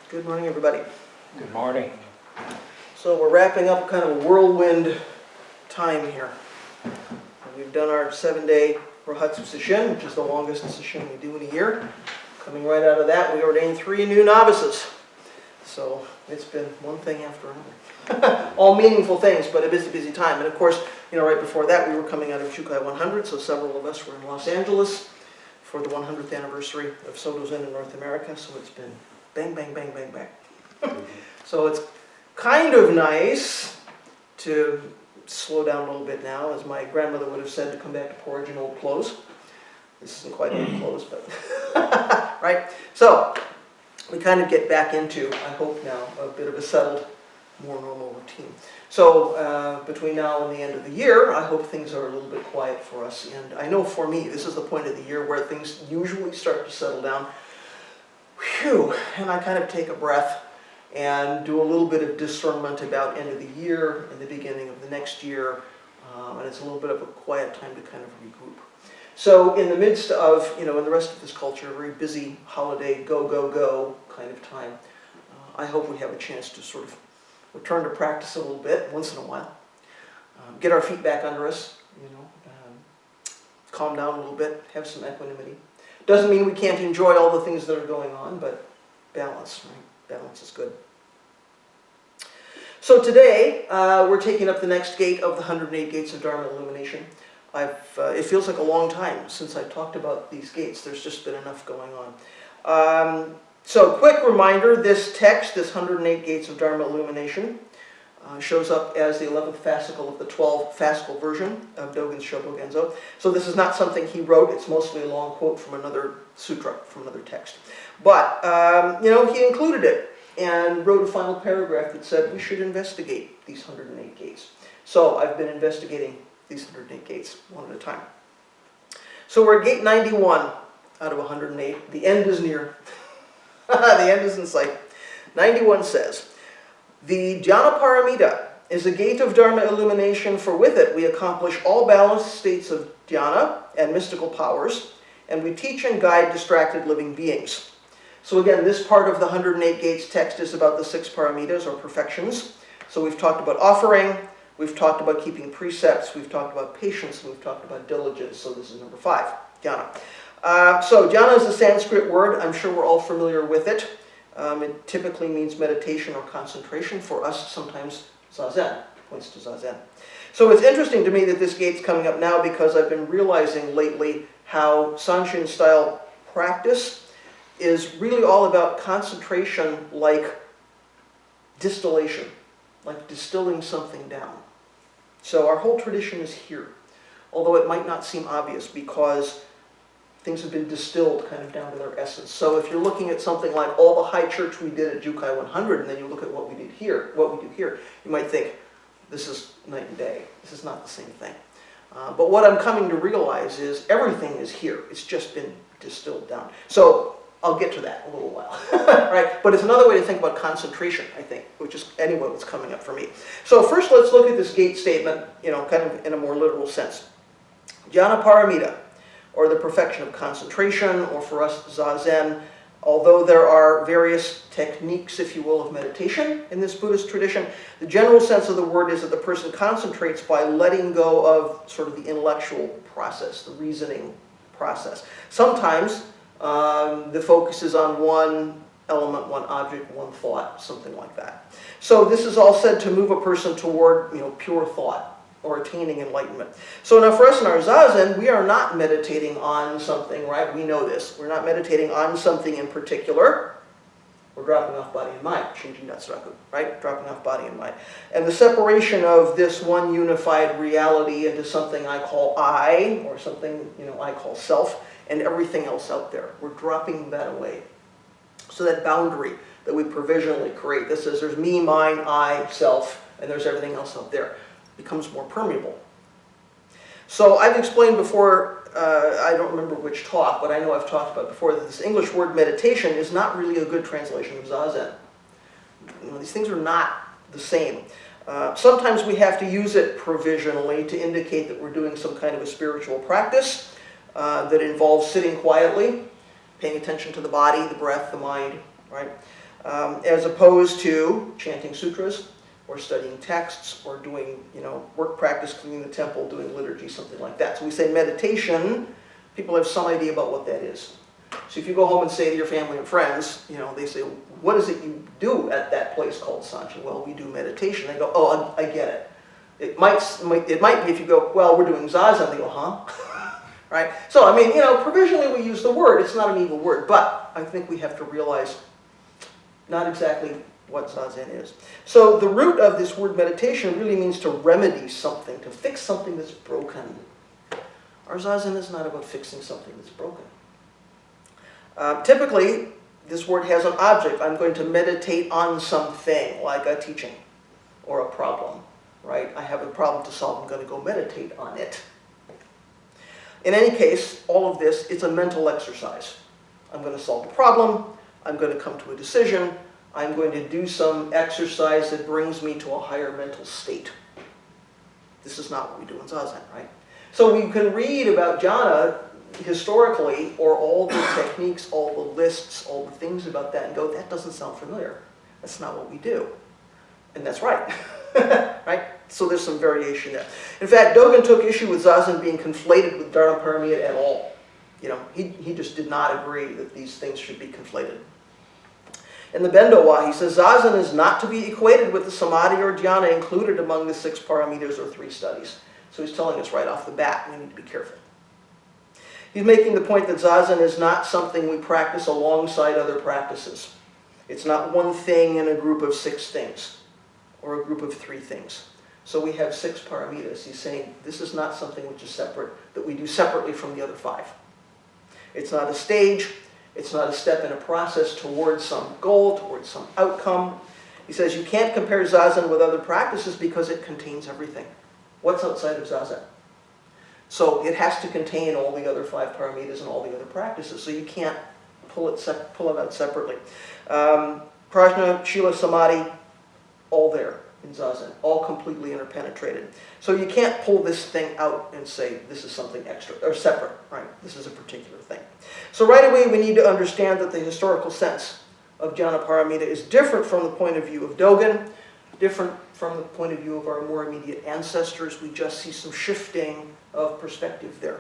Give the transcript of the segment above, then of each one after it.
Good morning, everybody. Good morning. So we're wrapping up kind of a whirlwind time here. We've done our 7-day Rohatsu Sesshin, which is the longest sesshin we do in a year. Coming right out of that, we ordained 3 new novices. So it's been one thing after another. All meaningful things, but a busy, busy time. And of course, right before that, we were coming out of Jukai 100, so several of us were in Los Angeles for the 100th anniversary of Soto Zen in North America. So it's been bang, bang, bang, bang, bang. So it's kind of nice to slow down a little bit now, as my grandmother would have said, to come back to porridge and old clothes. This isn't quite old clothes, but right? So we kind of get back into, I hope now, a bit of a settled, more normal routine. So between now and the end of the year, I hope things are a little bit quiet for us. And I know for me, this is the point of the year where things usually start to settle down. Whew, and I kind of take a breath and do a little bit of discernment about end of the year and the beginning of the next year. And it's a little bit of a quiet time to kind of regroup. So in the midst of, in the rest of this culture, a very busy holiday, go, go, go kind of time, I hope we have a chance to sort of return to practice a little bit, once in a while. Get our feet back under us, calm down a little bit, have some equanimity. Doesn't mean we can't enjoy all the things that are going on, but balance, right? Balance is good. So today, we're taking up the next gate of the 108 Gates of Dharma-illumination. It feels like a long time since I talked about these gates. There's just been enough going on. So quick reminder, this text, this 108 Gates of Dharma-illumination, shows up as the 11th fascicle of the 12 fascicle version of Dogen's Shobogenzo. So this is not something he wrote. It's mostly a long quote from another sutra, from another text. But, he included it and wrote a final paragraph that said we should investigate these 108 gates. So I've been investigating these 108 gates one at a time. So we're at gate 91 out of 108. The end is near. The end is in sight. 91 says, the dhyana paramita is a gate of Dharma illumination, for with it we accomplish all balanced states of dhyana and mystical powers, and we teach and guide distracted living beings. So again, this part of the 108 Gates text is about the 6 paramitas, or perfections. So we've talked about offering, we've talked about keeping precepts, we've talked about patience, and we've talked about diligence. So this is number 5, dhyana. So dhyana is a Sanskrit word. I'm sure we're all familiar with it. It typically means meditation or concentration. For us, sometimes zazen, points to zazen. So it's interesting to me that this gate's coming up now, because I've been realizing lately how Sanshin style practice is really all about concentration, like distillation, like distilling something down. So our whole tradition is here, although it might not seem obvious, because things have been distilled kind of down to their essence. So if you're looking at something like all the high church we did at Jukai 100, and then you look at what we do here, you might think, this is night and day. This is not the same thing. But what I'm coming to realize is everything is here. It's just been distilled down. So I'll get to that in a little while, right? But it's another way to think about concentration, I think, which is anyway what's coming up for me. So first, let's look at this gate statement, kind of in a more literal sense. Dhyana paramita, or the perfection of concentration, or for us, zazen. Although there are various techniques, if you will, of meditation in this Buddhist tradition, the general sense of the word is that the person concentrates by letting go of sort of the intellectual process, the reasoning process. Sometimes the focus is on one element, one object, one thought, something like that. So this is all said to move a person toward, pure thought, or attaining enlightenment. So now for us in our zazen, we are not meditating on something, right? We know this. We're not meditating on something in particular. We're dropping off body and mind, shinji natsuraku, right? Dropping off body and mind. And the separation of this one unified reality into something I call I, or something, I call self, and everything else out there. We're dropping that away. So that boundary that we provisionally create, that says there's me, mine, I, self, and there's everything else out there, becomes more permeable. So I've explained before, I don't remember which talk, but I know I've talked about before, that this English word meditation is not really a good translation of zazen. These things are not the same. Sometimes we have to use it provisionally to indicate that we're doing some kind of a spiritual practice that involves sitting quietly, paying attention to the body, the breath, the mind, right? as opposed to chanting sutras, or studying texts, or doing, work practice, cleaning the temple, doing liturgy, something like that. So we say meditation, people have some idea about what that is. So if you go home and say to your family and friends, they say, what is it you do at that place called Sanchen? Well, we do meditation. They go, oh, I get it. It might be if you go, well, we're doing zazen, they go, huh? Right? So, provisionally we use the word. It's not an evil word, but I think we have to realize not exactly what zazen is. So the root of this word meditation really means to remedy something, to fix something that's broken. Our zazen is not about fixing something that's broken. Typically, this word has an object. I'm going to meditate on something, like a teaching or a problem, right? I have a problem to solve. I'm going to go meditate on it. In any case, all of this, it's a mental exercise. I'm going to solve a problem. I'm going to come to a decision. I'm going to do some exercise that brings me to a higher mental state. This is not what we do in zazen, right? So we can read about jhana historically, or all the techniques, all the lists, all the things about that, and go, that doesn't sound familiar. That's not what we do. And that's right. Right? So there's some variation there. In fact, Dogen took issue with zazen being conflated with Dharma-paramita at all. He just did not agree that these things should be conflated. In the Bendo-wa, he says, zazen is not to be equated with the samadhi or dhyana included among the 6 paramitas or 3 studies. So he's telling us right off the bat, we need to be careful. He's making the point that zazen is not something we practice alongside other practices. It's not one thing in a group of 6 things, or a group of 3 things. So we have 6 paramitas. He's saying this is not something which is separate, that we do separately from the other 5. It's not a stage. It's not a step in a process towards some goal, towards some outcome. He says you can't compare zazen with other practices because it contains everything. What's outside of zazen? So it has to contain all the other 5 paramitas and all the other practices. So you can't pull it out separately. Prajna, Shila, Samadhi, all there in zazen, all completely interpenetrated. So you can't pull this thing out and say this is something extra or separate, right? This is a particular thing. So right away we need to understand that the historical sense of jhana paramita is different from the point of view of Dogen, different from the point of view of our more immediate ancestors. We just see some shifting of perspective there.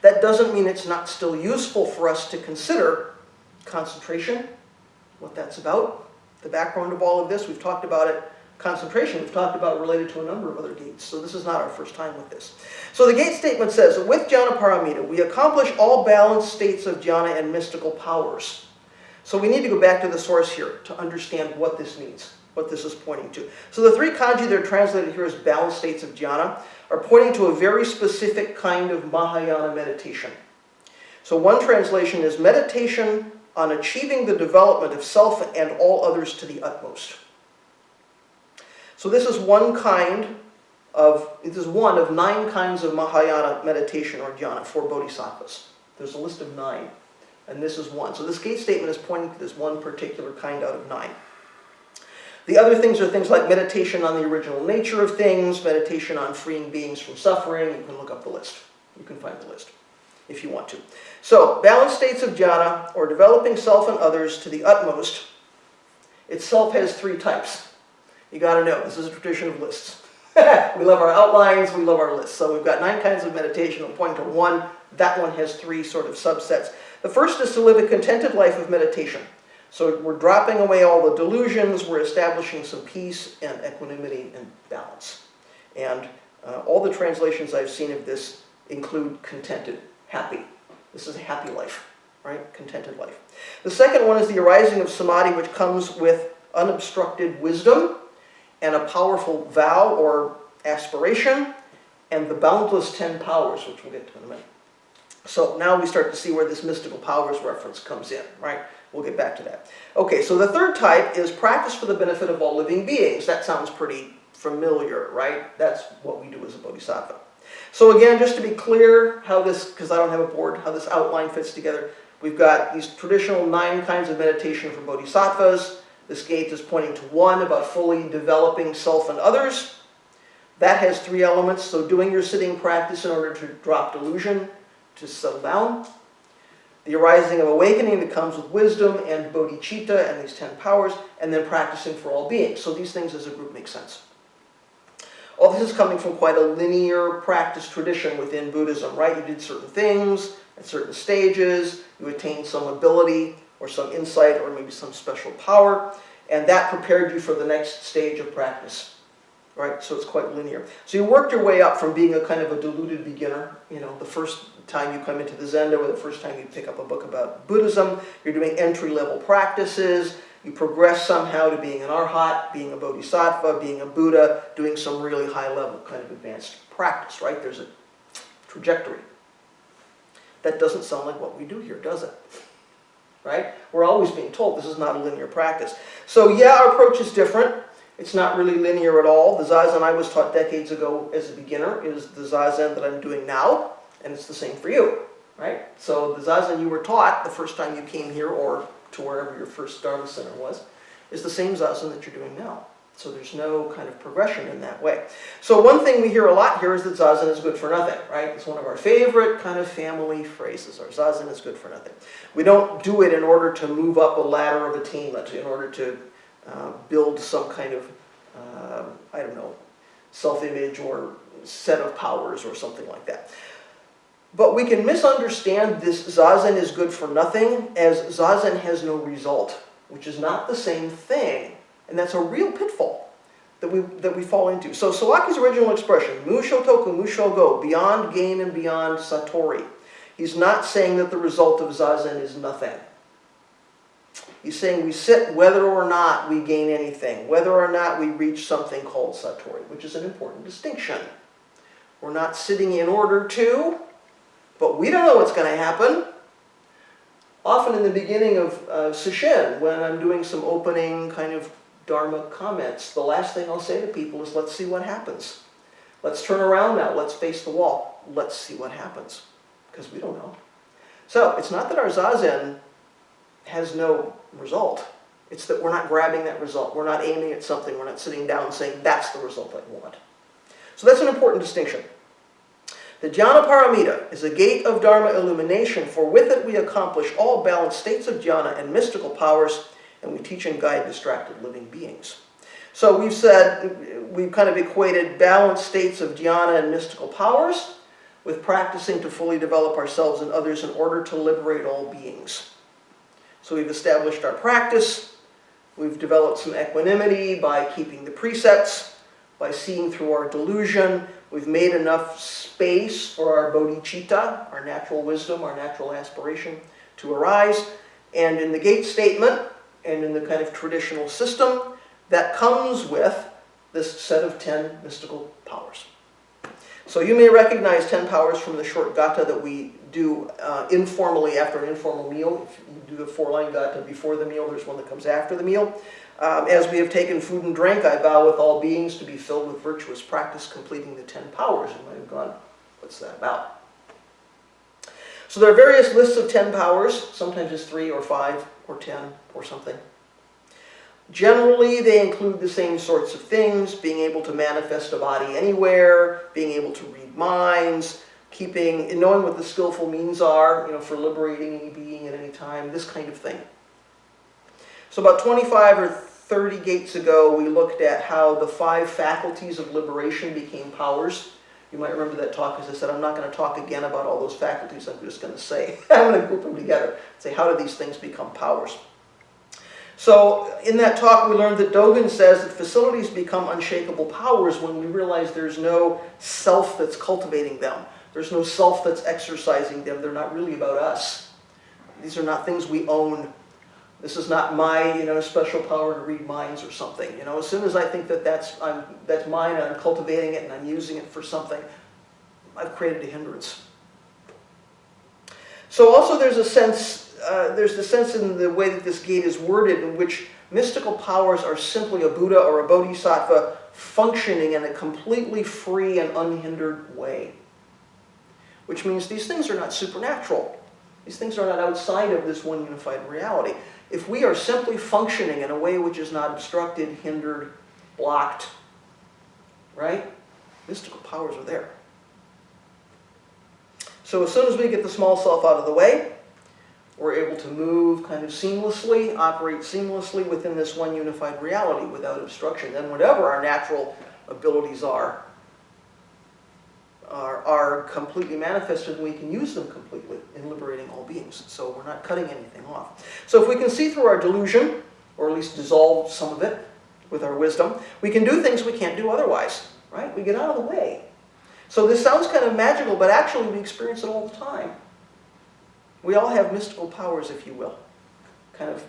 That doesn't mean it's not still useful for us to consider concentration, what that's about, the background of all of this. We've talked about it. Concentration, we've talked about related to a number of other gates. So this is not our first time with this. So the gate statement says that with jhana paramita, we accomplish all balanced states of jhana and mystical powers. So we need to go back to the source here to understand what this means, what this is pointing to. So the 3 kanji that are translated here as balanced states of jhana are pointing to a very specific kind of Mahayana meditation. So one translation is meditation on achieving the development of self and all others to the utmost. So this is one of 9 kinds of Mahayana meditation or dhyana for bodhisattvas. There's a list of 9, and this is one. So this gate statement is pointing to this one particular kind out of 9. The other things are things like meditation on the original nature of things, meditation on freeing beings from suffering. You can look up the list. You can find the list if you want to. So, balanced states of jhana, or developing self and others to the utmost, itself has 3 types. You got to know, this is a tradition of lists. We love our outlines, we love our lists. So we've got 9 kinds of meditation. I'm pointing to one. That one has 3 sort of subsets. The first is to live a contented life of meditation. So we're dropping away all the delusions, we're establishing some peace and equanimity and balance. And all the translations I've seen of this include contented, happy. This is a happy life, right? Contented life. The second one is the arising of samadhi, which comes with unobstructed wisdom and a powerful vow or aspiration, and the boundless 10 powers, which we'll get to in a minute. So now we start to see where this mystical powers reference comes in, right? We'll get back to that. Okay, so the third type is practice for the benefit of all living beings. That sounds pretty familiar, right? That's what we do as a bodhisattva. So again, just to be clear how this, because I don't have a board, how this outline fits together, we've got these traditional 9 kinds of meditation for bodhisattvas. This gate is pointing to one about fully developing self and others. That has 3 elements, so doing your sitting practice in order to drop delusion, to settle down. the arising of awakening that comes with wisdom and bodhicitta and these 10 powers, and then practicing for all beings. So these things as a group make sense. All this is coming from quite a linear practice tradition within Buddhism, right? You did certain things at certain stages, you attained some ability or some insight or maybe some special power, and that prepared you for the next stage of practice, right? So it's quite linear. So you worked your way up from being a kind of a deluded beginner, you know, the first time you come into the Zendo or the first time you pick up a book about Buddhism, you're doing entry-level practices, you progress somehow to being an arhat, being a bodhisattva, being a Buddha, doing some really high-level kind of advanced practice, right? There's a trajectory. That doesn't sound like what we do here, does it? Right? We're always being told this is not a linear practice. So yeah, our approach is different. It's not really linear at all. The Zazen I was taught decades ago as a beginner is the Zazen that I'm doing now, and it's the same for you, right? So the Zazen you were taught the first time you came here or to wherever your first Dharma center was, is the same Zazen that you're doing now. So there's no kind of progression in that way. So one thing we hear a lot here is that Zazen is good for nothing, right? It's one of our favorite kind of family phrases. Our Zazen is good for nothing. We don't do it in order to move up a ladder of attainment, in order to build some kind of, I don't know, self-image or set of powers or something like that. But we can misunderstand this Zazen is good for nothing as Zazen has no result, which is not the same thing. And that's a real pitfall that we fall into. So Sawaki's original expression, Musho toku, musho go, beyond gain and beyond satori. He's not saying that the result of Zazen is nothing. He's saying we sit whether or not we gain anything, whether or not we reach something called satori, which is an important distinction. We're not sitting in order to, but we don't know what's going to happen. Often in the beginning of Sesshin, when I'm doing some opening kind of Dharma comments, the last thing I'll say to people is, let's see what happens. Let's turn around now. Let's face the wall. Let's see what happens. Because we don't know. So it's not that our Zazen has no result. It's that we're not grabbing that result. We're not aiming at something. We're not sitting down and saying, that's the result I want. So that's an important distinction. The dhyana paramita is a gate of Dharma-illumination, for with it we accomplish all balanced states of dhyana and mystical powers, and we teach and guide distracted living beings. So we've said, we've kind of equated balanced states of dhyana and mystical powers with practicing to fully develop ourselves and others in order to liberate all beings. So we've established our practice, we've developed some equanimity by keeping the precepts, by seeing through our delusion, we've made enough space for our bodhicitta, our natural wisdom, our natural aspiration to arise, and in the gate statement, and in the kind of traditional system, that comes with this set of 10 mystical powers. So you may recognize 10 powers from the short gata that we do informally after an informal meal. If you do the 4-line gata before the meal, there's one that comes after the meal. As we have taken food and drink, I vow with all beings to be filled with virtuous practice, completing the 10 powers. You might have gone, what's that about? So there are various lists of 10 powers. Sometimes it's 3 or 5 or 10 or something. Generally, they include the same sorts of things: being able to manifest a body anywhere, being able to read minds, knowing what the skillful means are, for liberating any being at any time, this kind of thing. So about 25 or 30 gates ago, we looked at how the 5 faculties of liberation became powers. You might remember that talk, as I said, I'm not going to talk again about all those faculties. I'm just going to say, I'm going to group them together and say, how do these things become powers? So in that talk, we learned that Dogen says that facilities become unshakable powers when we realize there's no self that's cultivating them. There's no self that's exercising them. They're not really about us. These are not things we own. This is not my, special power to read minds or something. As soon as I think that that's mine and I'm cultivating it and I'm using it for something, I've created a hindrance. So also there's the sense in the way that this gate is worded in which mystical powers are simply a Buddha or a Bodhisattva functioning in a completely free and unhindered way. Which means these things are not supernatural. These things are not outside of this one unified reality. If we are simply functioning in a way which is not obstructed, hindered, blocked, right? Mystical powers are there. So as soon as we get the small self out of the way, We're able to move kind of seamlessly, operate seamlessly within this one unified reality without obstruction. And whatever our natural abilities are completely manifested, and we can use them completely in liberating all beings. So we're not cutting anything off. So if we can see through our delusion, or at least dissolve some of it with our wisdom, we can do things we can't do otherwise, right? We get out of the way. So this sounds kind of magical, but actually we experience it all the time. We all have mystical powers, if you will, kind of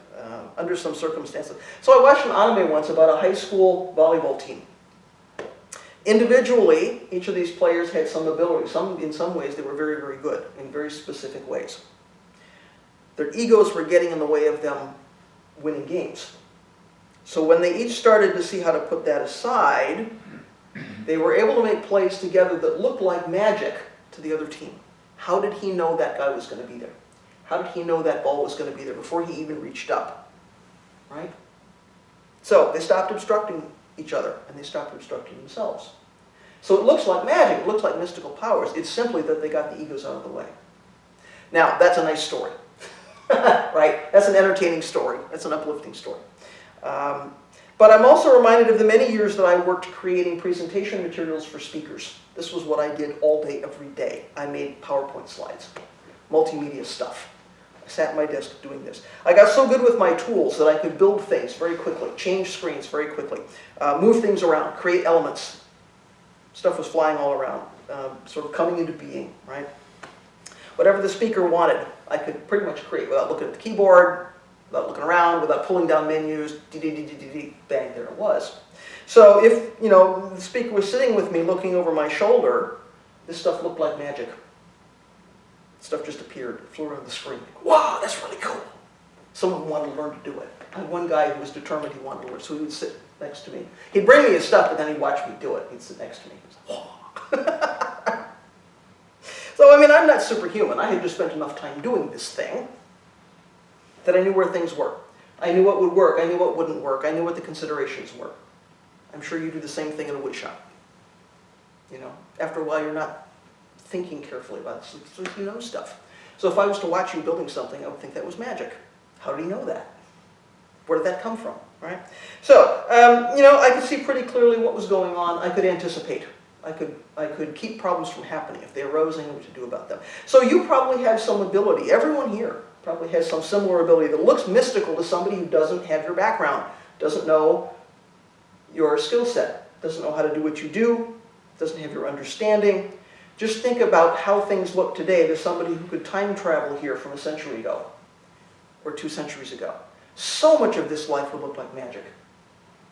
under some circumstances. So I watched an anime once about a high school volleyball team. Individually, each of these players had some ability. In some ways, they were very, very good in very specific ways. Their egos were getting in the way of them winning games. So when they each started to see how to put that aside, they were able to make plays together that looked like magic to the other team. How did he know that guy was going to be there? How did he know that ball was going to be there before he even reached up? Right? So they stopped obstructing each other, and they stopped obstructing themselves. So it looks like magic, it looks like mystical powers. It's simply that they got the egos out of the way. Now, that's a nice story. Right? That's an entertaining story. That's an uplifting story. But I'm also reminded of the many years that I worked creating presentation materials for speakers. This was what I did all day, every day. I made PowerPoint slides, multimedia stuff. I sat at my desk doing this. I got so good with my tools that I could build things very quickly, change screens very quickly, move things around, create elements. Stuff was flying all around, sort of coming into being, right? Whatever the speaker wanted, I could pretty much create without looking at the keyboard, without looking around, without pulling down menus, bang, there it was. So if, the speaker was sitting with me looking over my shoulder, this stuff looked like magic. Stuff just appeared, flew around the screen. Wow, that's really cool. Someone wanted to learn to do it. I had one guy who was determined he wanted to learn, so he would sit next to me. He'd bring me his stuff, but then he'd watch me do it. He'd sit next to me. He was like, whoa. So, I'm not superhuman. I had just spent enough time doing this thing that I knew where things were. I knew what would work. I knew what wouldn't work. I knew what the considerations were. I'm sure you do the same thing in a wood shop. After a while, you're not thinking carefully about it, so you know stuff. So if I was to watch you building something, I would think that was magic. How did he know that? Where did that come from, right? So, I could see pretty clearly what was going on. I could anticipate. I could keep problems from happening. If they arose, I knew what to do about them. So you probably have some ability. Everyone here probably has some similar ability that looks mystical to somebody who doesn't have your background, doesn't know your skill set, doesn't know how to do what you do, doesn't have your understanding. Just think about how things look today to somebody who could time travel here from a century ago or 2 centuries ago. So much of this life would look like magic.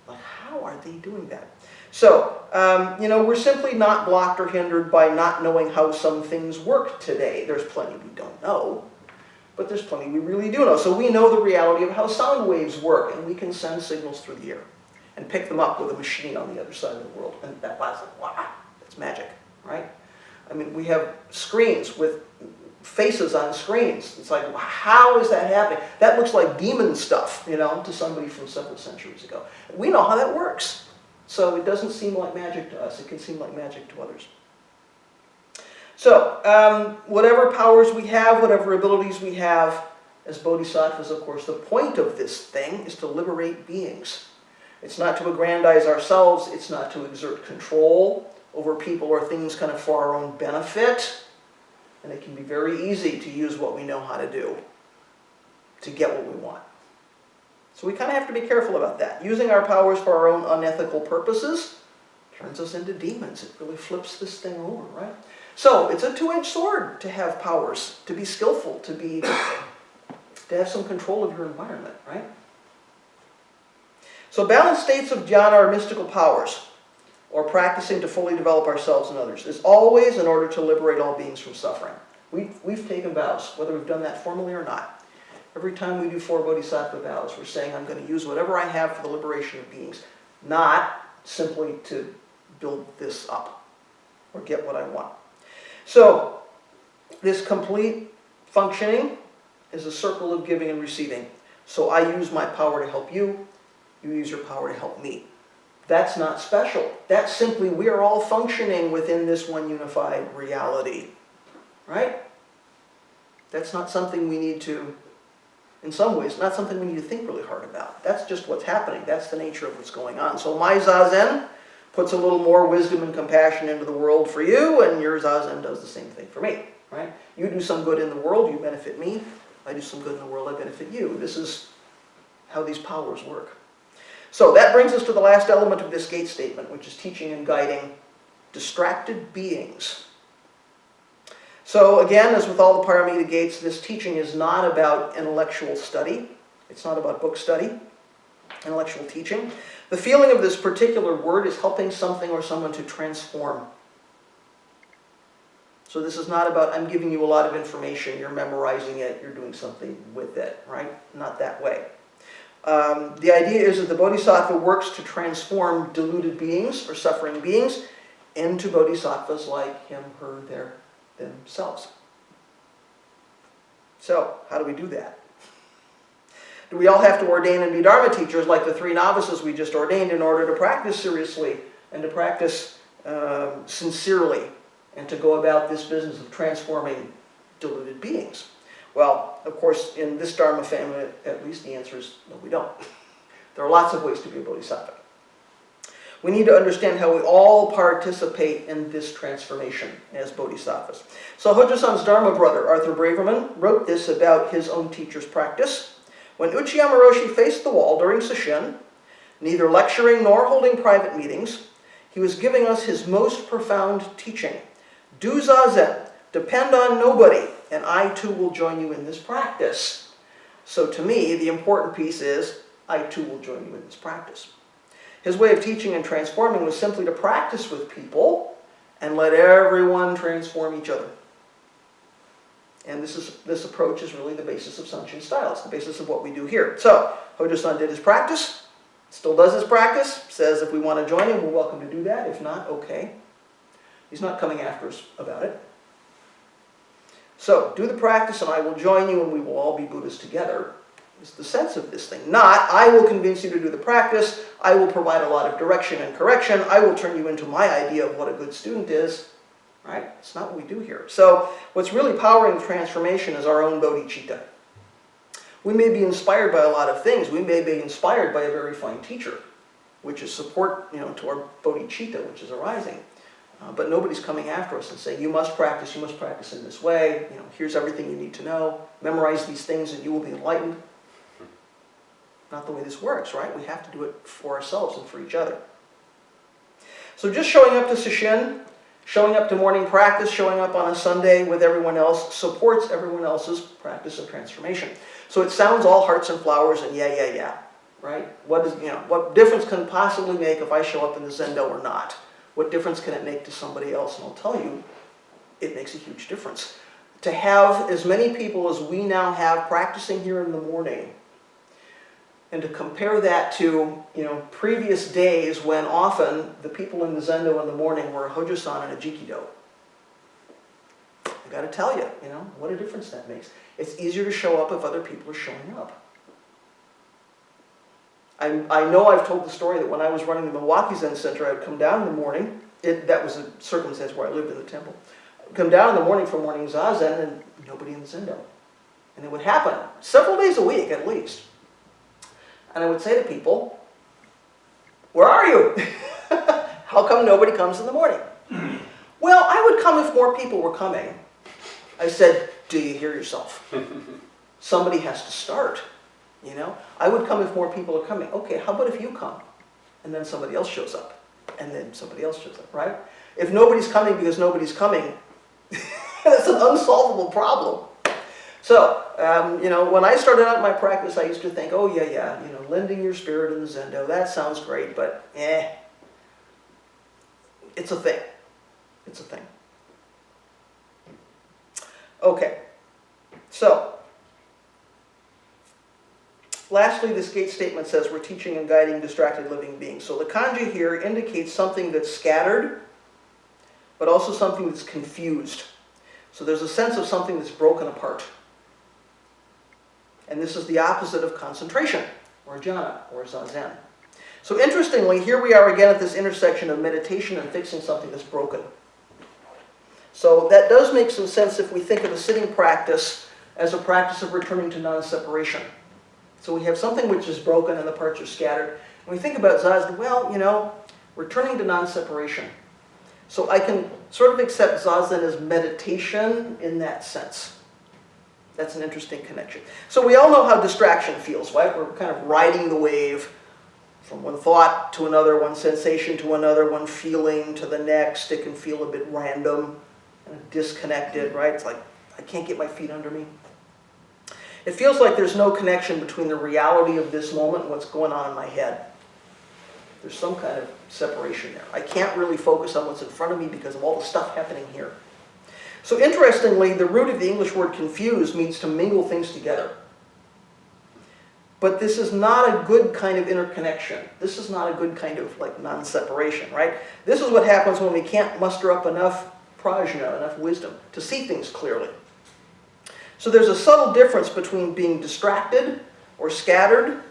Like, how are they doing that? So, we're simply not blocked or hindered by not knowing how some things work today. There's plenty we don't know, but there's plenty we really do know. So we know the reality of how sound waves work, and we can send signals through the air and pick them up with a machine on the other side of the world. And that's like, wow, that's magic, right? We have screens with faces on screens. It's like, how is that happening? That looks like demon stuff, to somebody from several centuries ago. We know how that works. So it doesn't seem like magic to us. It can seem like magic to others. So, whatever powers we have, whatever abilities we have, as bodhisattvas, of course, the point of this thing is to liberate beings. It's not to aggrandize ourselves. It's not to exert control over people or things kind of for our own benefit. And it can be very easy to use what we know how to do to get what we want. So we kind of have to be careful about that. Using our powers for our own unethical purposes turns us into demons. It really flips this thing over, right? So it's a two-edged sword to have powers, to be skillful, to have some control of your environment, right? So balanced states of dhyana are mystical powers, or practicing to fully develop ourselves and others, is always in order to liberate all beings from suffering. We've taken vows, whether we've done that formally or not. Every time we do 4 bodhisattva vows, we're saying, I'm going to use whatever I have for the liberation of beings, not simply to build this up or get what I want. So, this complete functioning is a circle of giving and receiving. So I use my power to help you, you use your power to help me. That's not special. That's simply, we are all functioning within this one unified reality. Right? That's not something we need to in some ways, not something we need to think really hard about. That's just what's happening. That's the nature of what's going on. So my Zazen puts a little more wisdom and compassion into the world for you, and your Zazen does the same thing for me, right? You do some good in the world, you benefit me. I do some good in the world, I benefit you. This is how these powers work. So that brings us to the last element of this gate statement, which is teaching and guiding distracted beings. So again, as with all the paramita gates, this teaching is not about intellectual study. It's not about book study, intellectual teaching. The feeling of this particular word is helping something or someone to transform. So this is not about, I'm giving you a lot of information, you're memorizing it, you're doing something with it, right? Not that way. The idea is that the bodhisattva works to transform deluded beings or suffering beings into bodhisattvas like him, her, their themselves. So, how do we do that? Do we all have to ordain and be Dharma teachers like the 3 novices we just ordained in order to practice seriously and to practice sincerely and to go about this business of transforming deluded beings? Well, of course, in this Dharma family, at least the answer is no, we don't. There are lots of ways to be a bodhisattva. We need to understand how we all participate in this transformation as bodhisattvas. So Hojo-san's Dharma brother, Arthur Braverman, wrote this about his own teacher's practice. When Uchiyama Roshi faced the wall during Sesshin, neither lecturing nor holding private meetings, he was giving us his most profound teaching. Do zazen, depend on nobody, and I too will join you in this practice. So to me, the important piece is, I too will join you in this practice. His way of teaching and transforming was simply to practice with people and let everyone transform each other. And this approach is really the basis of Sanshin style. It's the basis of what we do here. So, Hojo-san did his practice, still does his practice, says if we want to join him, we're welcome to do that. If not, okay. He's not coming after us about it. So, do the practice and I will join you and we will all be Buddhas together. Is the sense of this thing. Not, I will convince you to do the practice, I will provide a lot of direction and correction, I will turn you into my idea of what a good student is. Right? It's not what we do here. So, what's really powering transformation is our own bodhicitta. We may be inspired by a lot of things. We may be inspired by a very fine teacher, which is support, to our bodhicitta, which is arising. But nobody's coming after us and saying, you must practice in this way, here's everything you need to know, memorize these things and you will be enlightened. Not the way this works, right? We have to do it for ourselves and for each other. So just showing up to Sesshin, showing up to morning practice, showing up on a Sunday with everyone else supports everyone else's practice of transformation. So it sounds all hearts and flowers and yeah, right? What difference can it possibly make if I show up in the Zendo or not? What difference can it make to somebody else? And I'll tell you, it makes a huge difference. To have as many people as we now have practicing here in the morning, and to compare that to, previous days when often the people in the Zendo in the morning were a Hojo-san and a Jikido. I got to tell you, what a difference that makes. It's easier to show up if other people are showing up. I know I've told the story that when I was running the Milwaukee Zen Center, I would come down in the morning. That was a circumstance where I lived in the temple. I'd come down in the morning for morning zazen and nobody in the Zendo. And it would happen several days a week at least. And I would say to people, where are you? How come nobody comes in the morning? Well, I would come if more people were coming. I said, do you hear yourself? Somebody has to start, I would come if more people are coming. Okay, how about if you come? And then somebody else shows up. And then somebody else shows up, right? If nobody's coming because nobody's coming, that's an unsolvable problem. So, when I started out my practice, I used to think, oh yeah, lending your spirit in the Zendo, that sounds great, but it's a thing. It's a thing. Okay, so, lastly, this gate statement says we're teaching and guiding distracted living beings. So the kanji here indicates something that's scattered, but also something that's confused. So there's a sense of something that's broken apart. And this is the opposite of concentration, or dhyana, or zazen. So interestingly, here we are again at this intersection of meditation and fixing something that's broken. So that does make some sense if we think of a sitting practice as a practice of returning to non-separation. So we have something which is broken and the parts are scattered. When we think about Zazen, well, you know, returning to non-separation. So I can sort of accept Zazen as meditation in that sense. That's an interesting connection. So we all know how distraction feels, right? We're kind of riding the wave from one thought to another, one sensation to another, one feeling to the next. It can feel a bit random and disconnected, right? It's like, I can't get my feet under me. It feels like there's no connection between the reality of this moment and what's going on in my head. There's some kind of separation there. I can't really focus on what's in front of me because of all the stuff happening here. So interestingly, the root of the English word confuse means to mingle things together. But this is not a good kind of interconnection. This is not a good kind of like non-separation, right? This is what happens when we can't muster up enough prajna, enough wisdom, to see things clearly. So there's a subtle difference between being distracted or scattered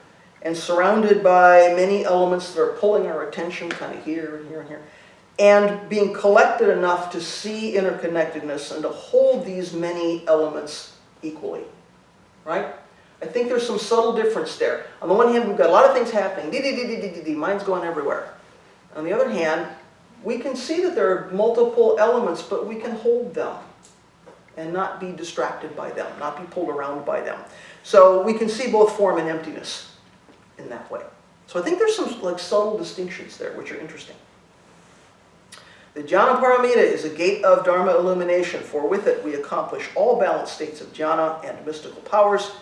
and surrounded by many elements that are pulling our attention kind of here and here and here, and being collected enough to see interconnectedness and to hold these many elements equally, right? I think there's some subtle difference there. On the one hand, we've got a lot of things happening. Mind's going everywhere. On the other hand, we can see that there are multiple elements, but we can hold them and not be distracted by them, not be pulled around by them. So we can see both form and emptiness in that way. So I think there's some like subtle distinctions there, which are interesting. The jhana paramita is a gate of Dharma-illumination, for with it we accomplish all balanced states of jhana and mystical powers,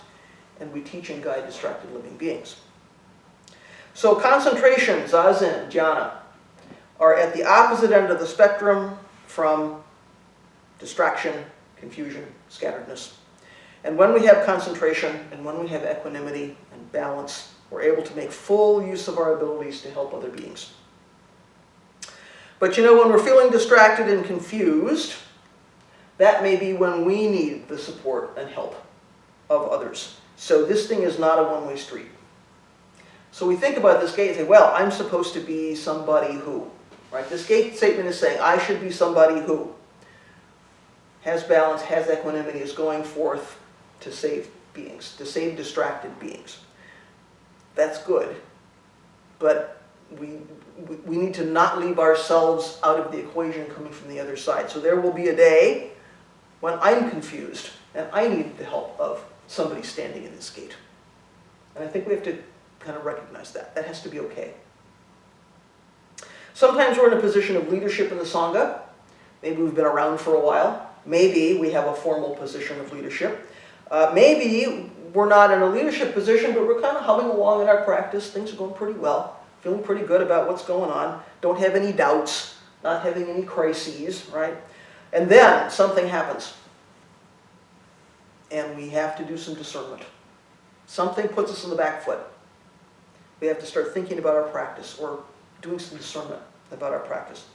and we teach and guide distracted living beings. So concentration, zazen, jhana, are at the opposite end of the spectrum from distraction, confusion, scatteredness. And when we have concentration, and when we have equanimity and balance, we're able to make full use of our abilities to help other beings. But you know, when we're feeling distracted and confused, that may be when we need the support and help of others. So this thing is not a one-way street. So we think about this gate and say, well, I'm supposed to be somebody who, right? This gate statement is saying, I should be somebody who has balance, has equanimity, is going forth to save beings, to save distracted beings. That's good, but we need to not leave ourselves out of the equation coming from the other side. So there will be a day when I'm confused and I need the help of somebody standing in this gate. And I think we have to kind of recognize that. That has to be okay. Sometimes we're in a position of leadership in the Sangha. Maybe we've been around for a while. Maybe we have a formal position of leadership. Maybe we're not in a leadership position, but we're kind of humming along in our practice. Things are going pretty well. Feeling pretty good about what's going on. Don't have any doubts. Not having any crises, right? And then something happens. And we have to do some discernment. Something puts us on the back foot. We have to start thinking about our practice or doing some discernment about our practice.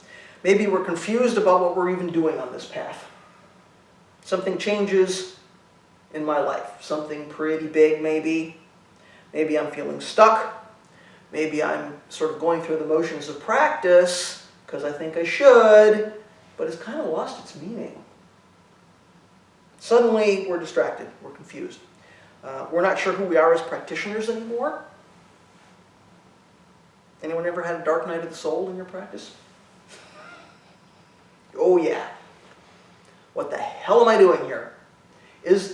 Maybe we're confused about what we're even doing on this path. Something changes in my life. Something pretty big, maybe. Maybe I'm feeling stuck. Maybe I'm sort of going through the motions of practice because I think I should, but it's kind of lost its meaning. Suddenly, we're distracted. We're confused. We're not sure who we are as practitioners anymore. Anyone ever had a dark night of the soul in your practice? Oh yeah. What the hell am I doing here?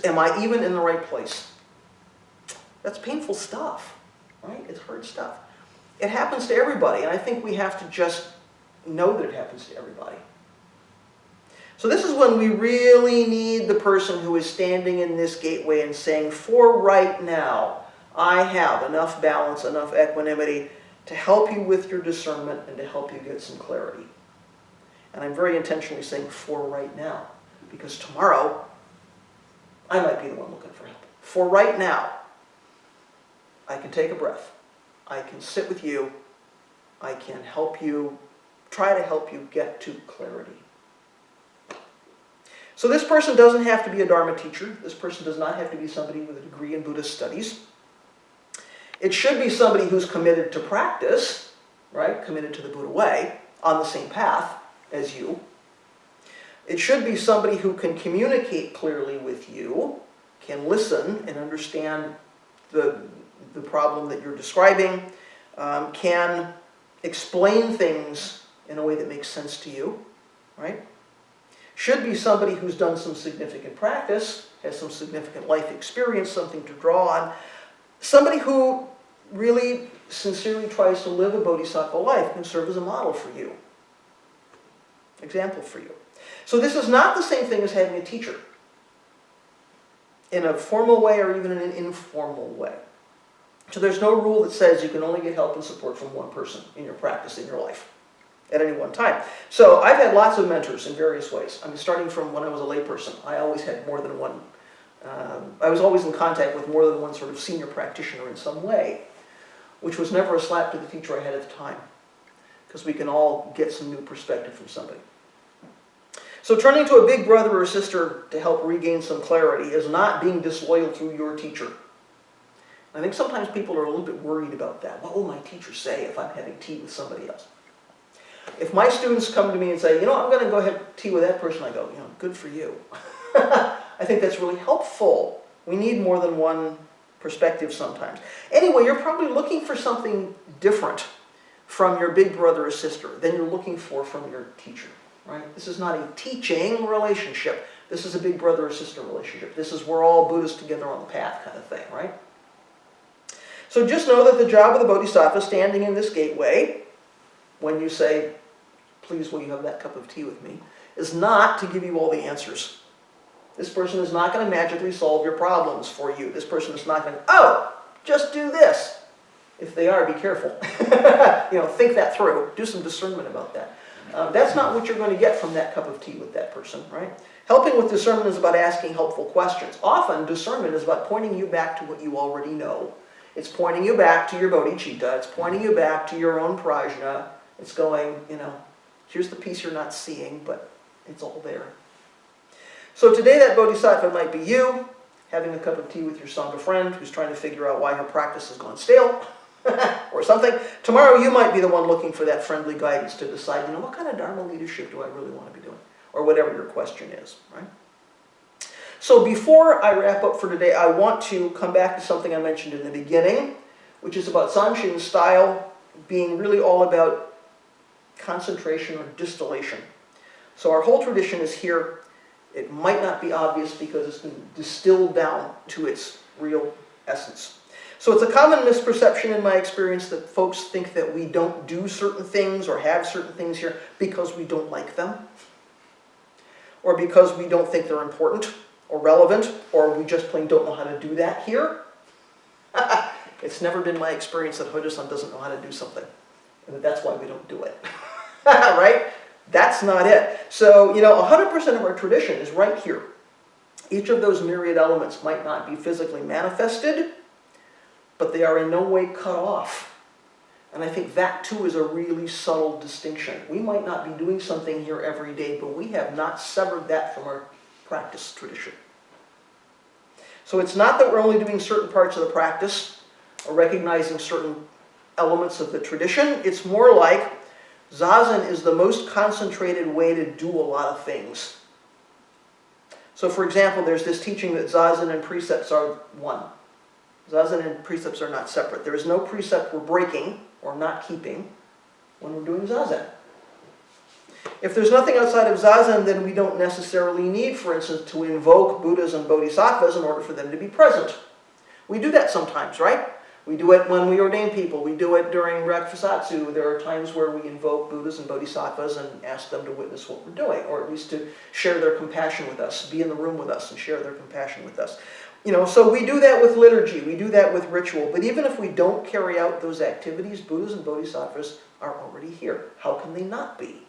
Am I even in the right place? That's painful stuff, right? It's hard stuff. It happens to everybody, and I think we have to just know that it happens to everybody. So this is when we really need the person who is standing in this gateway and saying, for right now, I have enough balance, enough equanimity to help you with your discernment and to help you get some clarity. And I'm very intentionally saying for right now, because tomorrow, I might be the one looking for help. For right now, I can take a breath. I can sit with you. I can help you, try to help you get to clarity. So this person doesn't have to be a Dharma teacher. This person does not have to be somebody with a degree in Buddhist studies. It should be somebody who's committed to practice, right? Committed to the Buddha way, on the same path as you. It should be somebody who can communicate clearly with you, can listen and understand the problem that you're describing, can explain things in a way that makes sense to you, right? Should be somebody who's done some significant practice, has some significant life experience, something to draw on. Somebody who really sincerely tries to live a bodhisattva life can serve as a model for you, example for you. So this is not the same thing as having a teacher in a formal way or even in an informal way. So there's no rule that says you can only get help and support from one person in your practice, in your life, at any one time. So I've had lots of mentors in various ways. I mean, starting from when I was a layperson, I always had more than one. I was always in contact with more than one sort of senior practitioner in some way, which was never a slap to the teacher I had at the time, because we can all get some new perspective from somebody. So turning to a big brother or sister to help regain some clarity is not being disloyal to your teacher. I think sometimes people are a little bit worried about that. What will my teacher say if I'm having tea with somebody else? If my students come to me and say, I'm going to go have tea with that person, I go, good for you. I think that's really helpful. We need more than one perspective sometimes. Anyway, you're probably looking for something different from your big brother or sister than you're looking for from your teacher, right? This is not a teaching relationship. This is a big brother or sister relationship. This is we're all Buddhists together on the path kind of thing, right? So just know that the job of the bodhisattva standing in this gateway, when you say, please will you have that cup of tea with me, is not to give you all the answers. This person is not going to magically solve your problems for you. This person is not going to, just do this. If they are, be careful. Think that through. Do some discernment about that. That's not what you're going to get from that cup of tea with that person, right? Helping with discernment is about asking helpful questions. Often, discernment is about pointing you back to what you already know. It's pointing you back to your bodhicitta. It's pointing you back to your own prajna. It's going, here's the piece you're not seeing, but it's all there. So today that bodhisattva might be you, having a cup of tea with your Sangha friend who's trying to figure out why her practice has gone stale, or something. Tomorrow you might be the one looking for that friendly guidance to decide, what kind of Dharma leadership do I really want to be doing? Or whatever your question is, right? So before I wrap up for today, I want to come back to something I mentioned in the beginning, which is about Sanshin's style being really all about concentration or distillation. So our whole tradition is here. It might not be obvious because it's been distilled down to its real essence. So it's a common misperception in my experience that folks think that we don't do certain things or have certain things here because we don't like them, or because we don't think they're important or relevant, or we just plain don't know how to do that here. It's never been my experience that Hojo-san doesn't know how to do something, and that's why we don't do it. Right? That's not it. So, 100% of our tradition is right here. Each of those myriad elements might not be physically manifested, but they are in no way cut off. And I think that, too, is a really subtle distinction. We might not be doing something here every day, but we have not severed that from our practice tradition. So it's not that we're only doing certain parts of the practice or recognizing certain elements of the tradition. It's more like Zazen is the most concentrated way to do a lot of things. So for example, there's this teaching that Zazen and precepts are one. Zazen and precepts are not separate. There is no precept we're breaking or not keeping when we're doing Zazen. If there's nothing outside of Zazen, then we don't necessarily need, for instance, to invoke Buddhas and Bodhisattvas in order for them to be present. We do that sometimes, right? We do it when we ordain people. We do it during Rakfasatsu. There are times where we invoke Buddhas and Bodhisattvas and ask them to witness what we're doing, or at least to share their compassion with us, be in the room with us and share their compassion with us. So we do that with liturgy. We do that with ritual. But even if we don't carry out those activities, Buddhas and Bodhisattvas are already here. How can they not be?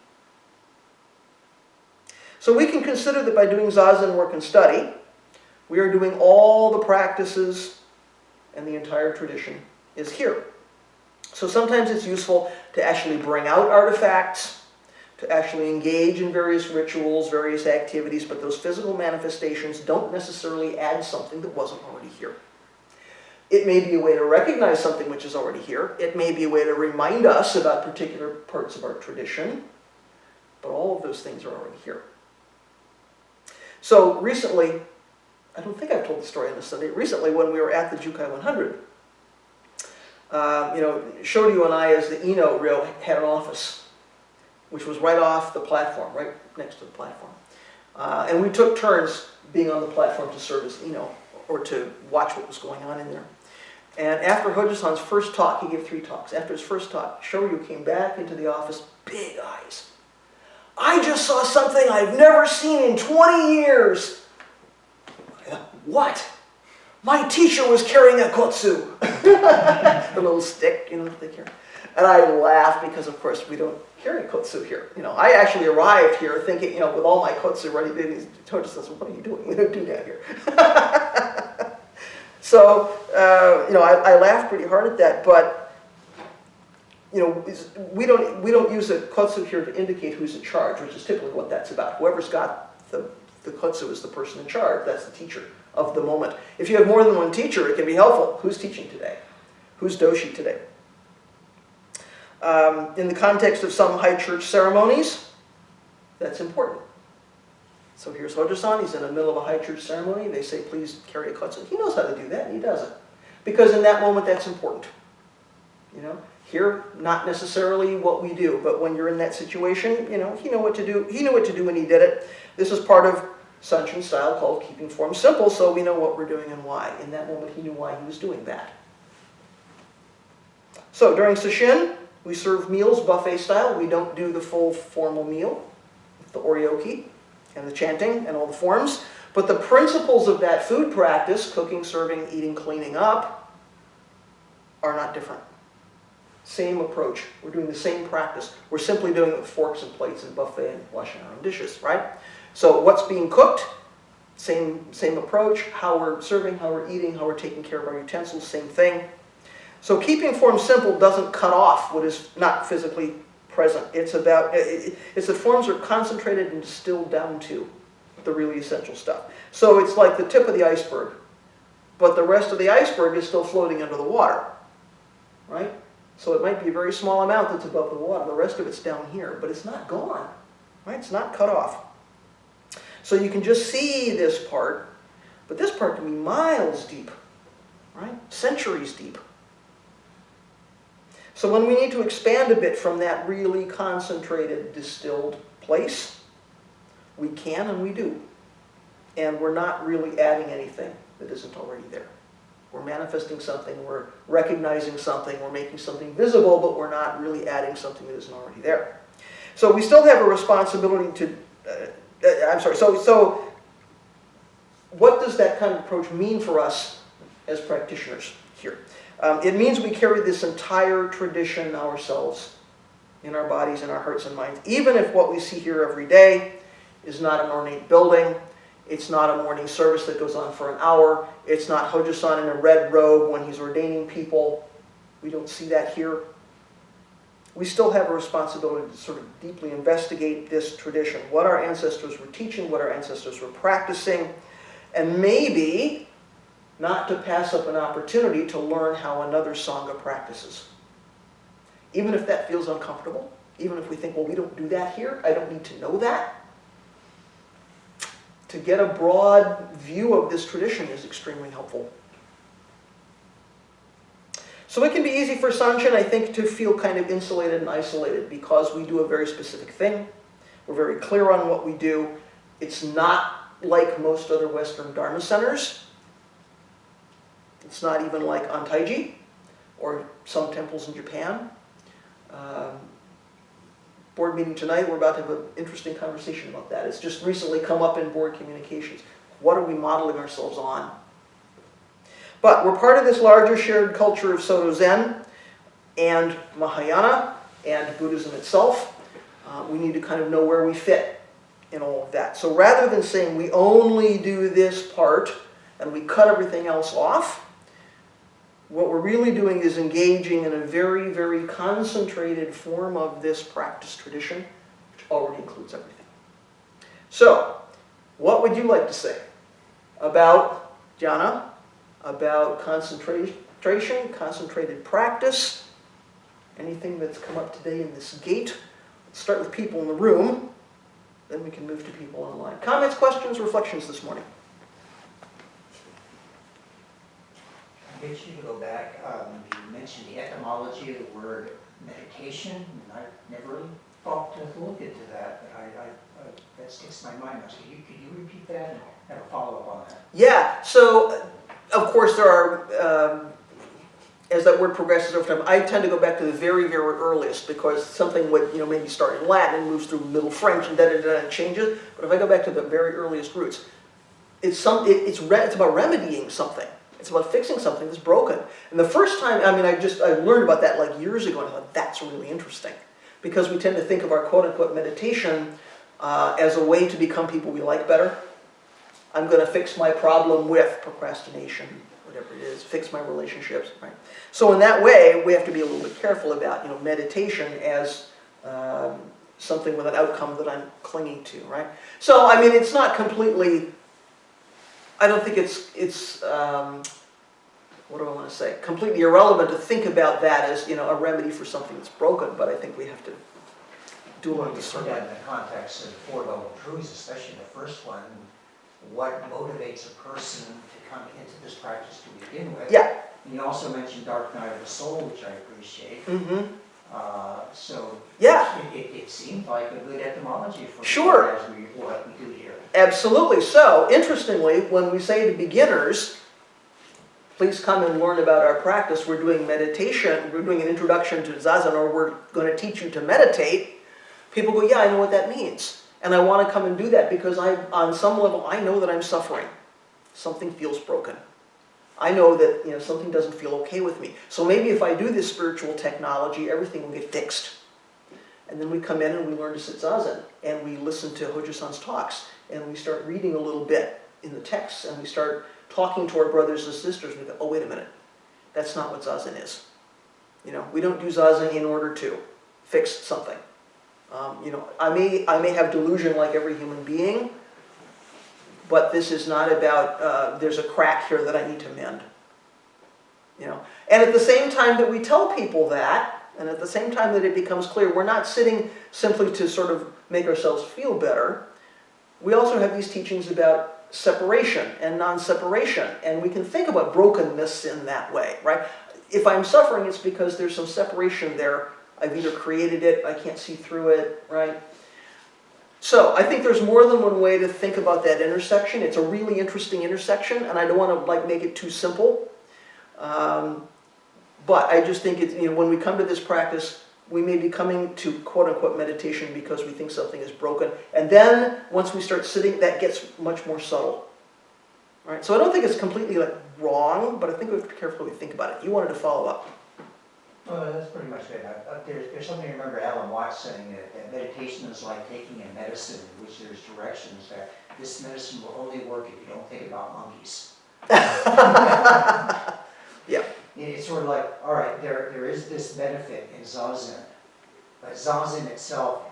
So we can consider that by doing Zazen work and study, we are doing all the practices and the entire tradition is here. So sometimes it's useful to actually bring out artifacts, to actually engage in various rituals, various activities, but those physical manifestations don't necessarily add something that wasn't already here. It may be a way to recognize something which is already here. It may be a way to remind us about particular parts of our tradition, but all of those things are already here. So recently, I don't think I've told the story on this Sunday. Recently, when we were at the Jukai 100, Shoryu and I, as the Eno Ryo, had an office, which was right off the platform, right next to the platform. And we took turns being on the platform to serve as Eno, or to watch what was going on in there. And after Hojo-san's first talk, he gave 3 talks. After his first talk, Shoryu came back into the office, big eyes. I just saw something I've never seen in 20 years. What? My teacher was carrying a kotsu. The little stick, that they carry. And I laughed because, of course, we don't carry kotsu here. I actually arrived here thinking, with all my kotsu ready. Hojo says, what are you doing? We don't do that here. So, I laughed pretty hard at that, but, we don't use a kotsu here to indicate who's in charge, which is typically what that's about. Whoever's got the kotsu is the person in charge. That's the teacher of the moment. If you have more than one teacher, it can be helpful. Who's teaching today? Who's doshi today? In the context of some high church ceremonies, that's important. So here's Hojo-san, he's in the middle of a high church ceremony. They say, please carry a kotsu. He knows how to do that, and he does it. Because in that moment, that's important. Here, not necessarily what we do, but when you're in that situation, he knew what to do. He knew what to do when he did it. This is part of Sanshin style called keeping form simple, so we know what we're doing and why. In that moment, he knew why he was doing that. So during Sesshin, we serve meals buffet style. We don't do the full formal meal, the oryoki and the chanting and all the forms. But the principles of that food practice, cooking, serving, eating, cleaning up, are not different. Same approach. We're doing the same practice. We're simply doing it with forks and plates and buffet and washing our own dishes, right? So what's being cooked? Same approach. How we're serving, how we're eating, how we're taking care of our utensils, same thing. So keeping form simple doesn't cut off what is not physically present. It's the forms are concentrated and distilled down to the really essential stuff. So it's like the tip of the iceberg, but the rest of the iceberg is still floating under the water, right? So it might be a very small amount that's above the water. The rest of it's down here, but it's not gone, right? It's not cut off. So you can just see this part, but this part can be miles deep, right? Centuries deep. So when we need to expand a bit from that really concentrated, distilled place, we can and we do. And we're not really adding anything that isn't already there. We're manifesting something, we're recognizing something, we're making something visible, but we're not really adding something that isn't already there. So we still have a responsibility to, so what does that kind of approach mean for us as practitioners here? It means we carry this entire tradition ourselves in our bodies, in our hearts and minds, even if what we see here every day is not an ornate building, it's not a morning service that goes on for an hour, it's not Hojo-san in a red robe when he's ordaining people. We don't see that here. We still have a responsibility to sort of deeply investigate this tradition, what our ancestors were teaching, what our ancestors were practicing, and maybe not to pass up an opportunity to learn how another Sangha practices. Even if that feels uncomfortable, even if we think, well, we don't do that here, I don't need to know that. To get a broad view of this tradition is extremely helpful. So it can be easy for Sanshin, I think, to feel kind of insulated and isolated because we do a very specific thing. We're very clear on what we do. It's not like most other Western Dharma centers. It's not even like Antaiji or some temples in Japan. Board meeting tonight, we're about to have an interesting conversation about that. It's just recently come up in board communications. What are we modeling ourselves on? But we're part of this larger shared culture of Soto Zen and Mahayana and Buddhism itself. We need to kind of know where we fit in all of that. So rather than saying we only do this part and we cut everything else off, what we're really doing is engaging in a very, very concentrated form of this practice tradition, which already includes everything. So, what would you like to say about dhyana, about concentration, concentrated practice, anything that's come up today in this gate? Let's start with people in the room, then we can move to people online. Comments, questions, reflections this morning? get you to go back. You mentioned the etymology of the word meditation, and I never really thought to look into that, but that sticks in my mind. So could you repeat that and have a follow-up on that? Yeah, so of course there are, as that word progresses over time, I tend to go back to the very, very earliest because something would, maybe start in Latin and moves through Middle French and and changes. But if I go back to the very earliest roots, it's about remedying something. It's about fixing something that's broken. And the first time, I learned about that like years ago, and I thought that's really interesting, because we tend to think of our quote-unquote meditation as a way to become people we like better. I'm going to fix my problem with procrastination, whatever it is, fix my relationships, right? So in that way, we have to be a little bit careful about, meditation as something with an outcome that I'm clinging to, right? So, it's not completely, I don't think it's what do I want to say, completely irrelevant to think about that as, a remedy for something that's broken, but I think we have to do a little discernment. In the context of the Four Noble Truths, especially the first one, what motivates a person to come into this practice to begin with? Yeah. And you also mentioned Dark Night of the Soul, which I appreciate. Mm-hmm. So yeah, it seemed like a good etymology for sure. What we do here. Absolutely. So, interestingly, when we say to beginners, please come and learn about our practice, we're doing meditation, we're doing an introduction to Zazen, or we're going to teach you to meditate, people go, yeah, I know what that means. And I want to come and do that because on some level, I know that I'm suffering. Something feels broken. I know that something doesn't feel okay with me. So maybe if I do this spiritual technology, everything will get fixed. And then we come in and we learn to sit Zazen, and we listen to Hojo-san's talks, and we start reading a little bit in the texts, and we start talking to our brothers and sisters, and we go, oh, wait a minute, that's not what Zazen is. We don't do Zazen in order to fix something. I may have delusion like every human being, but this is not about, there's a crack here that I need to mend. And at the same time that we tell people that, and at the same time that it becomes clear, we're not sitting simply to sort of make ourselves feel better. We also have these teachings about separation and non-separation, and we can think about brokenness in that way, right? If I'm suffering, it's because there's some separation there. I've either created it, I can't see through it, right? So I think there's more than one way to think about that intersection. It's a really interesting intersection, and I don't want to make it too simple. But I just think when we come to this practice, we may be coming to quote-unquote meditation because we think something is broken. And then once we start sitting, that gets much more subtle. Right? So I don't think it's completely wrong, but I think we have to carefully think about it. You wanted to follow up. Well, that's pretty much it. There's something I remember Alan Watts saying that meditation is like taking a medicine in which there's directions that this medicine will only work if you don't think about monkeys. Yeah. It's sort of like, all right, there is this benefit in Zazen, but Zazen itself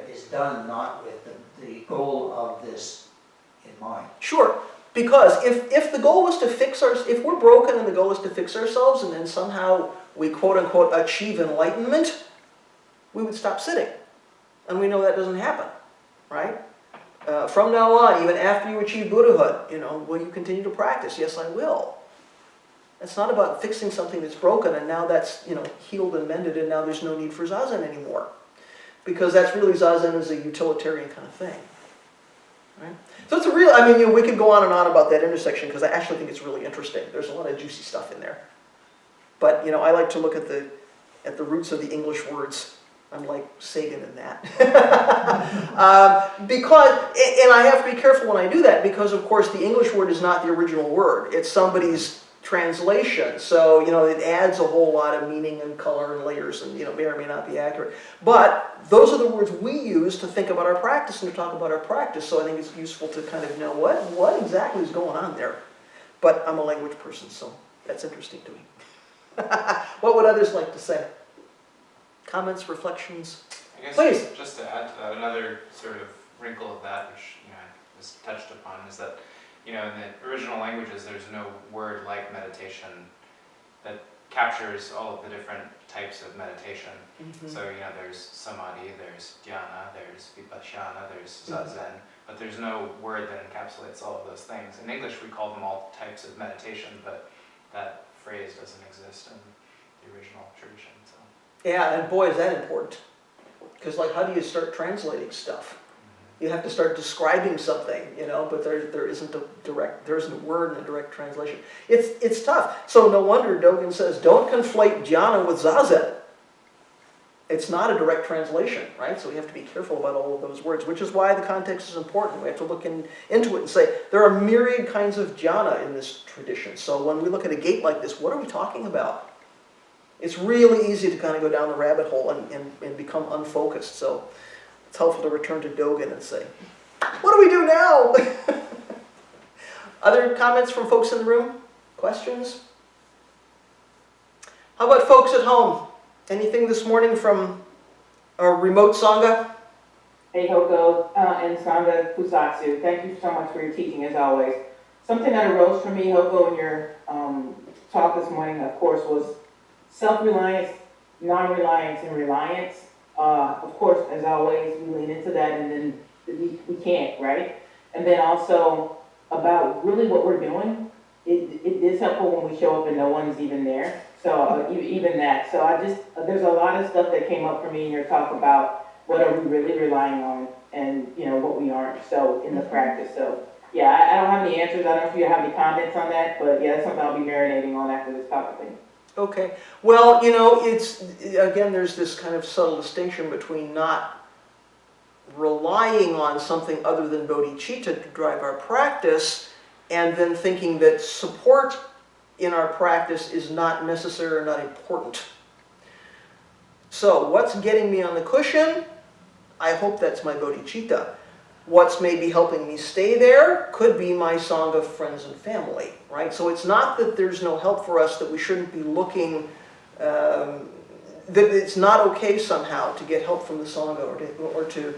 is done not with the goal of this in mind. Sure. Because if the goal was to fix if we're broken and the goal is to fix ourselves and then somehow we quote-unquote achieve enlightenment, we would stop sitting. And we know that doesn't happen, right? From now on, even after you achieve Buddhahood, will you continue to practice? Yes, I will. It's not about fixing something that's broken and now that's healed and mended and now there's no need for Zazen anymore. Because that's really Zazen is a utilitarian kind of thing. Right? So it's a real, we could go on and on about that intersection because I actually think it's really interesting. There's a lot of juicy stuff in there. But, I like to look at the roots of the English words. I'm like Sagan in that. And I have to be careful when I do that because, of course, the English word is not the original word. It's somebody's translation. So, it adds a whole lot of meaning and color and layers and, may or may not be accurate. But those are the words we use to think about our practice and to talk about our practice. So I think it's useful to kind of know what exactly is going on there. But I'm a language person, so that's interesting to me. What would others like to say? Comments, reflections? I guess Please. Just to add to that, another sort of wrinkle of that, which was touched upon, is that in the original languages, there's no word like meditation that captures all of the different types of meditation. Mm-hmm. So there's samadhi, there's dhyana, there's vipassana, there's zazen, but there's no word that encapsulates all of those things. In English, we call them all types of meditation, but that phrase doesn't exist in the original tradition. So. Yeah, and boy, is that important. Because like, how do you start translating stuff? You have to start describing something, but there isn't a word in a direct translation. It's tough. So no wonder Dogen says, don't conflate jhana with zazen. It's not a direct translation, right? So we have to be careful about all of those words, which is why the context is important. We have to look into it and say, there are myriad kinds of jhana in this tradition. So when we look at a gate like this, what are we talking about? It's really easy to kind of go down the rabbit hole and become unfocused. So it's helpful to return to Dogen and say, what do we do now? Other comments from folks in the room? Questions? How about folks at home? Anything this morning from our remote Sangha? Hey Hoko and Sangha Kusatsu, thank you so much for your teaching as always. Something that arose for me, Hoko, in your talk this morning, of course, was self-reliance, non-reliance, and reliance. Of course, as always, we lean into that and then we can't, right? And then also about really what we're doing. It is helpful when we show up and no one's even there. So even that. So there's a lot of stuff that came up for me in your talk about what are we really relying on and what we aren't. So in the practice. So yeah, I don't have any answers. I don't know if you have any comments on that, but yeah, that's something I'll be marinating on after this talk, I think. Okay. Well, it's, again, there's this kind of subtle distinction between not relying on something other than bodhicitta to drive our practice and then thinking that support in our practice is not necessary or not important. So what's getting me on the cushion? I hope that's my bodhicitta. What's maybe helping me stay there could be my Sangha friends and family, right? So it's not that there's no help for us, that we shouldn't be looking, that it's not okay somehow to get help from the Sangha or to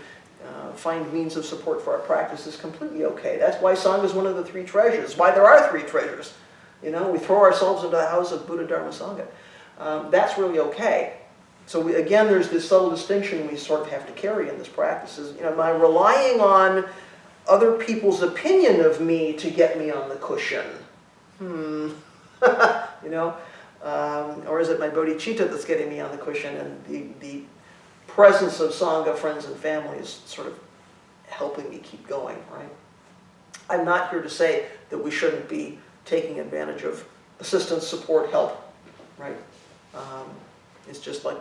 find means of support for our practice is completely okay. That's why Sangha is one of the three treasures, why there are three treasures. We throw ourselves into the house of Buddha, Dharma, Sangha. That's really okay. So again, there's this subtle distinction we sort of have to carry in this practice. Am I relying on other people's opinion of me to get me on the cushion? Or is it my bodhicitta that's getting me on the cushion, and the presence of Sangha, friends, and family is sort of helping me keep going, right? I'm not here to say that we shouldn't be taking advantage of assistance, support, help, right? It's just like,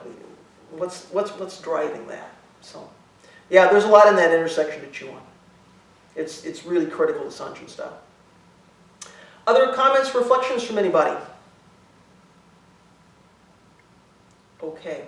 what's driving that? So, yeah, there's a lot in that intersection to chew on. It's really critical to Sanjin style. Other comments, reflections from anybody? Okay.